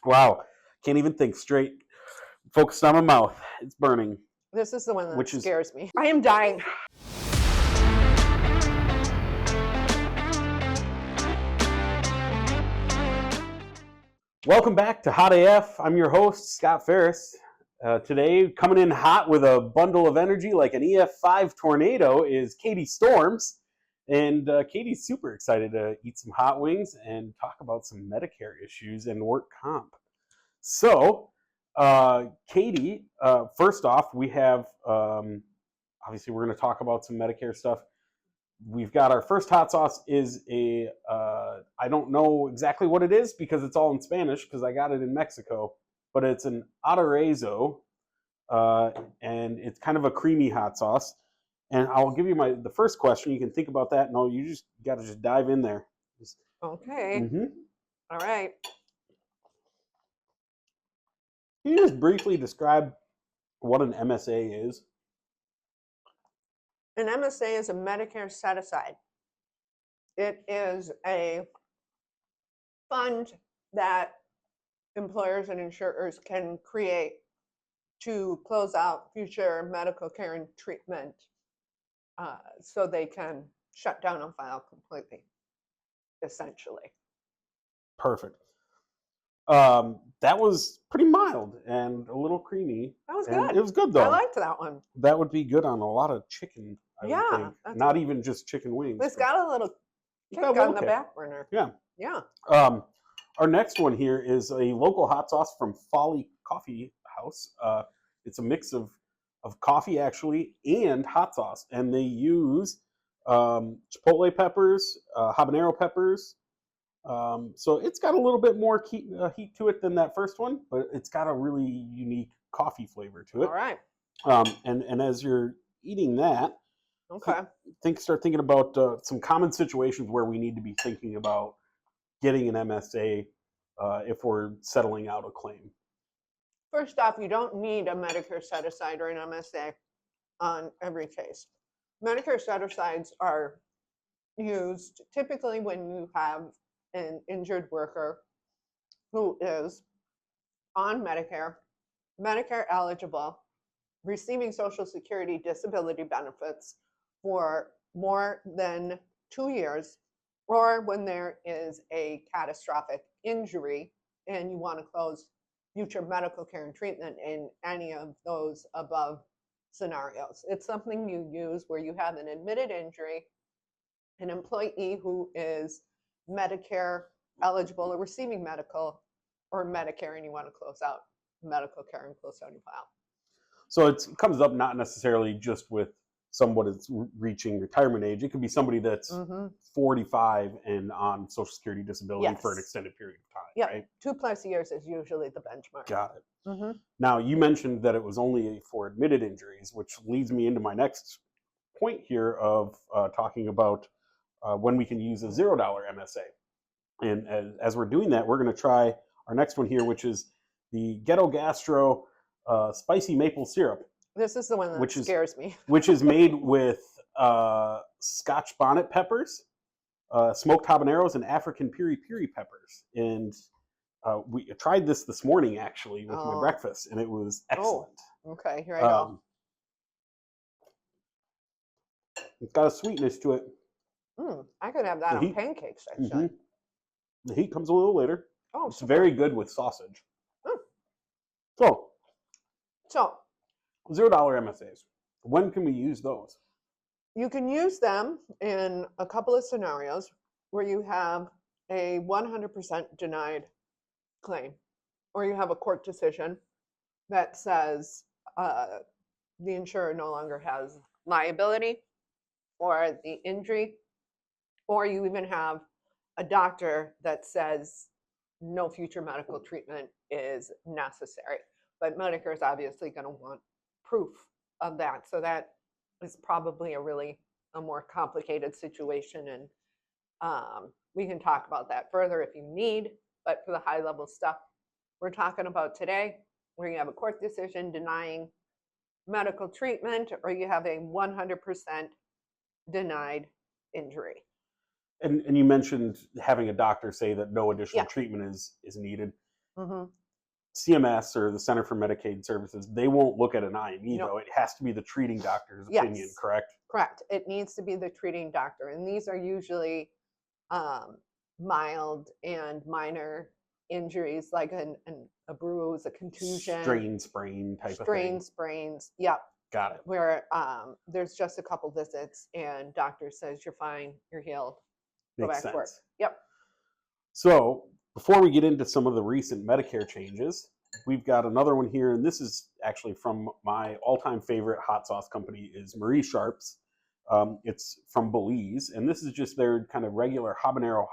Wow. Can't even think straight. Focused on my mouth. It's burning. This is the one that Which is- scares me. I am dying. Welcome back to Hot AF. I'm your host, Scott Ferris. Today, coming in hot with a bundle of energy like an EF5 tornado is Katie Storms. And Katie's super excited to eat some hot wings and talk about some Medicare issues and work comp. So, Katie, first off, we have, obviously we're going to talk about some Medicare stuff. We've got our first hot sauce is a, I don't know exactly what it is because it's all in Spanish because I got it in Mexico, but it's an aderezo, and it's kind of a creamy hot sauce. And I'll give you the first question. You can think about that. No, you just got to just dive in there. Okay. All right. Can you just briefly describe what an MSA is? An MSA is a Medicare set-aside. It is a fund that employers and insurers can create to close out future medical care and treatment so they can shut down and file completely, essentially. Perfect. That was pretty mild and a little creamy. That was good. It was good, though. I liked that one. That would be good on a lot of chicken, I would think. Not even just chicken wings. It's got a little kick on the back burner. Yeah. Yeah. Our next one here is a local hot sauce from Folly Coffee House. It's a mix of coffee, actually, and hot sauce. And they use chipotle peppers, habanero peppers. So it's got a little bit more heat to it than that first one, but it's got a really unique coffee flavor to it. All right. And as you're eating that, okay, start thinking about some common situations where we need to be thinking about getting an MSA if we're settling out a claim. First off, you don't need a Medicare set-aside or an MSA on every case. Medicare set-asides are used typically when you have an injured worker who is on Medicare, Medicare eligible, receiving Social Security disability benefits for more than 2 years, or when there is a catastrophic injury and you want to close future medical care and treatment in any of those above scenarios. It's something you use where you have an admitted injury, an employee who is Medicare eligible or receiving medical or Medicare, and you want to close out medical care and close out your file. So it comes up not necessarily just with someone that's reaching retirement age. It could be somebody that's 45 and on Social Security disability for an extended period of time. Yeah, right? 2+ years is usually the benchmark. Got it. Now, you mentioned that it was only for admitted injuries, which leads me into my next point here of talking about when we can use a $0 MSA. And as we're doing that, we're going to try our next one here, which is the Ghetto Gastro Spicy Maple Syrup. This is the one that scares me. Which is made with Scotch bonnet peppers, smoked habaneros, and African piri piri peppers. And we tried this morning, actually, with my breakfast, and it was excellent. Okay, here I go. It's got a sweetness to it. I could have that on pancakes, actually. The heat comes a little later. Oh, it's very good with sausage. So, $0 MSAs. When can we use those? You can use them in a couple of scenarios where you have a 100% denied claim, or you have a court decision that says the insurer no longer has liability or the injury, or you even have a doctor that says no future medical treatment is necessary. But Medicare is obviously going to want proof of that. So that is probably a more complicated situation. And we can talk about that further if you need. But for the high level stuff we're talking about today, where you have a court decision denying medical treatment, or you have a 100% denied injury. And you mentioned having a doctor say that no additional treatment is needed. Mm-hmm. CMS, or the Center for Medicaid Services, they won't look at an IME, No. though. It has to be the treating doctor's opinion, Yes. correct? Correct. It needs to be the treating doctor. And these are usually mild and minor injuries, like a bruise, a contusion, Strain, sprain type of thing. strain, sprains. Yep. Got it. Where there's just a couple visits and doctor says you're fine, you're healed, go Makes back to work. sense. Yep. So before we get into some of the recent Medicare changes, we've got another one here, and this is actually from my all-time favorite hot sauce company, is Marie Sharp's. It's from Belize, and this is just their kind of regular habanero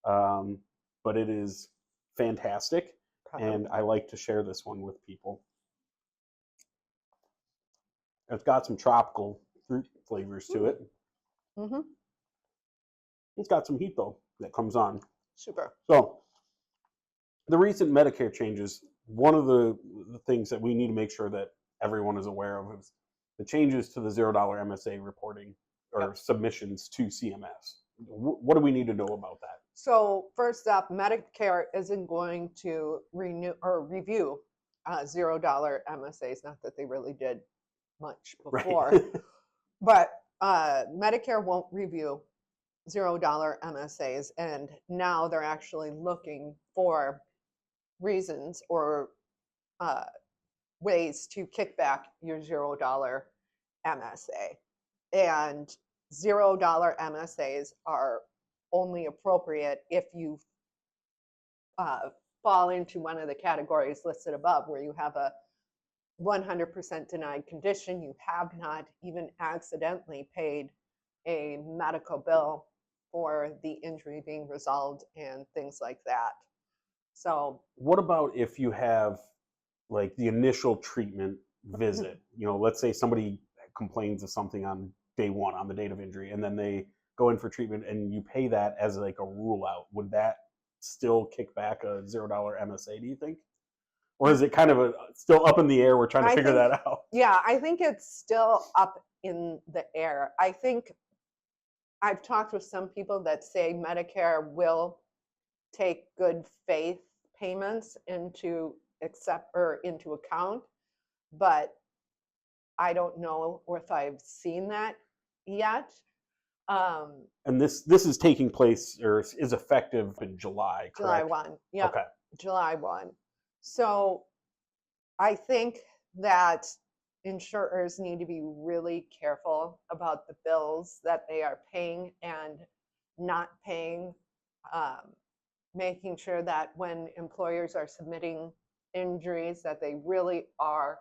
hot. But it is fantastic, and I like to share this one with people. It's got some tropical fruit flavors to it. Mm-hmm. It's got some heat, though, that comes on. Super. So the recent Medicare changes, one of the things that we need to make sure that everyone is aware of is the changes to the $0 MSA reporting or submissions to CMS. What do we need to know about that? So first up, Medicare isn't going to renew or review $0 MSAs. Not that they really did much before, Right. but Medicare won't review $0 MSAs, and now they're actually looking for reasons or ways to kick back your $0 MSA. And $0 MSAs are only appropriate if you fall into one of the categories listed above, where you have a 100% denied condition, you have not even accidentally paid a medical bill for the injury being resolved and things like that. So what about if you have like the initial treatment visit? You know, let's say somebody complains of something on day one, on the date of injury, and then they go in for treatment and you pay that as like a rule out. Would that still kick back a $0 MSA, do you think? Or is it kind of still up in the air? We're trying to figure that out. Yeah, I think it's still up in the air. I think I've talked with some people that say Medicare will take good faith payments into account, but I don't know if I've seen that yet. And this is taking place, or is effective in July, correct? July 1. Yeah. Okay. July 1. So I think that insurers need to be really careful about the bills that they are paying and not paying, making sure that when employers are submitting injuries, that they really are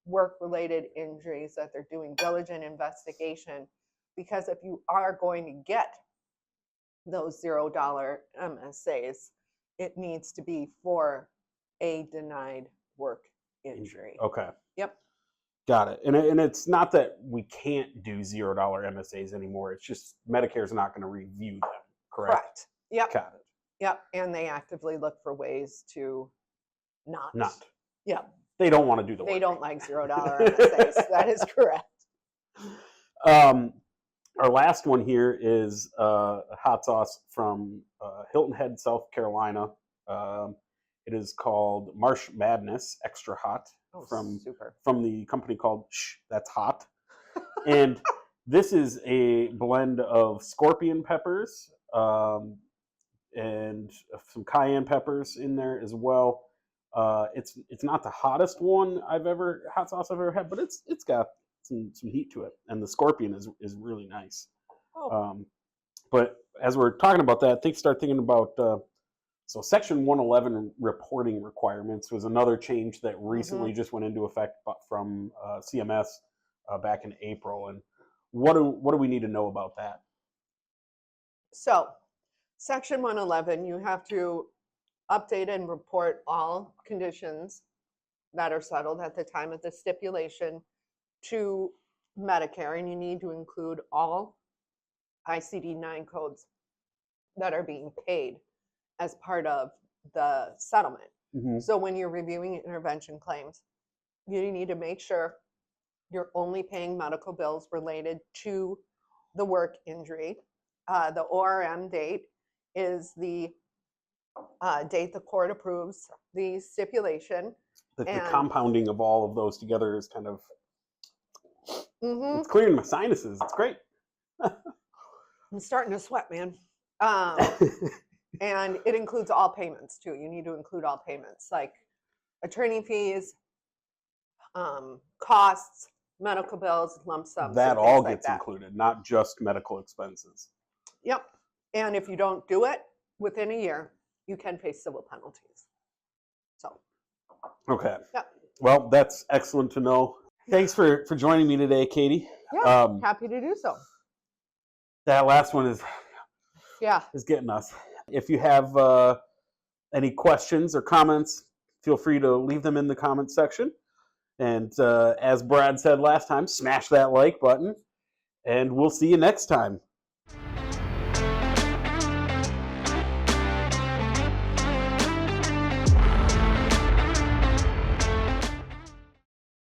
work-related injuries, that they're doing diligent investigation. Because if you are going to get those $0 MSAs, it needs to be for a denied work injury. Okay. Yep. Got it. And it's not that we can't do $0 MSAs anymore. It's just Medicare's not going to review them, correct? Yep. Got it. Yep. And they actively look for ways to not. Yep. They don't want to do the work. They don't like $0 MSAs. That is correct. Our last one here is a hot sauce from Hilton Head, South Carolina. It is called Marsh Madness Extra Hot from the company called Shh, That's Hot. And this is a blend of scorpion peppers and some cayenne peppers in there as well. It's not the hottest hot sauce I've ever had, but it's got some heat to it, and the scorpion is really nice. But as we're talking about that, start thinking about so Section 111 reporting requirements was another change that recently just went into effect from CMS back in April. And what do we need to know about that? So Section 111, you have to update and report all conditions that are settled at the time of the stipulation to Medicare, and you need to include all ICD-9 codes that are being paid as part of the settlement. So when you're reviewing intervention claims, you need to make sure you're only paying medical bills related to the work injury. The ORM date is the date the court approves the stipulation. The And- compounding of all of those together is kind of, Mhm. it's clearing my sinuses. It's great. I'm starting to sweat, man. And it includes all payments too. You need to include all payments, like attorney fees, costs, medical bills, lump sums. That and all things like gets that. included, not just medical expenses. Yep. And if you don't do it within a year, you can face civil penalties. So, Okay. yep. Well, that's excellent to know. Thanks for joining me today, Katie. Yeah, happy to do so. That last one is Yeah. getting us. If you have any questions or comments, feel free to leave them in the comments section. And as Brad said last time, smash that like button. And we'll see you next time.